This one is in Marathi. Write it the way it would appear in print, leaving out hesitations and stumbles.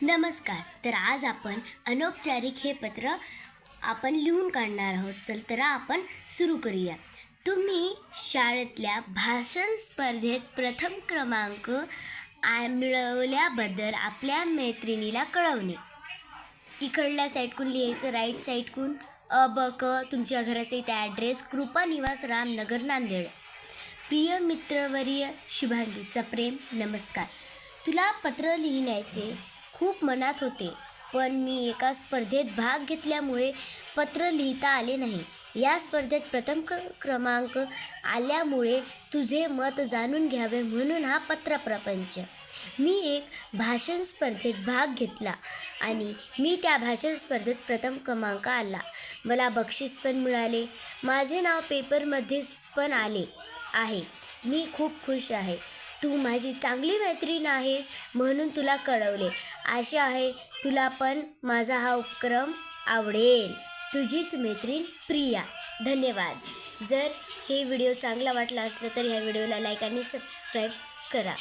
नमस्कार. तर आज आपण अनौपचारिक हे पत्र आपण लिहून काढणार आहोत. चल तर आपण सुरू करूया. तुम्ही शाळेतल्या भाषण स्पर्धेत प्रथम क्रमांक मिळवल्याबद्दल आपल्या मैत्रिणीला कळवणे. इकडल्या साईडकून लिहायचं, राईट साईडकून तुमच्या घराचा इथे ॲड्रेस कृपा निवास रामनगर नांदेड. प्रिय मित्रवर्य शुभांगी सप्रेम, नमस्कार. तुला पत्र लिहिण्याचे खूप मनात होते, पण मी एका स्पर्धेत भाग घेतल्यामुळे पत्र लिहिता आले नाही. या स्पर्धेत प्रथम क्रमांक आल्यामुळे तुझे मत जाणून घ्यावे म्हणून हा पत्रप्रपंच. मी एक भाषण स्पर्धेत भाग घेतला आणि मी त्या भाषण स्पर्धेत प्रथम क्रमांक आला. मला बक्षीस पण मिळाले. माझे नाव पेपरमध्ये पण आले आहे. मी खूप खुश आहे. तू माझी चांगली मैत्रीण आहेस म्हणून तुला कळवले. आशा आहे तुला पण माझा हा उपक्रम आवडेल. तुझीच मैत्रीण प्रिया. धन्यवाद. जर हे व्हिडिओ चांगला वाटला असला तर ह्या व्हिडिओला लाईक आणि सबस्क्राईब करा.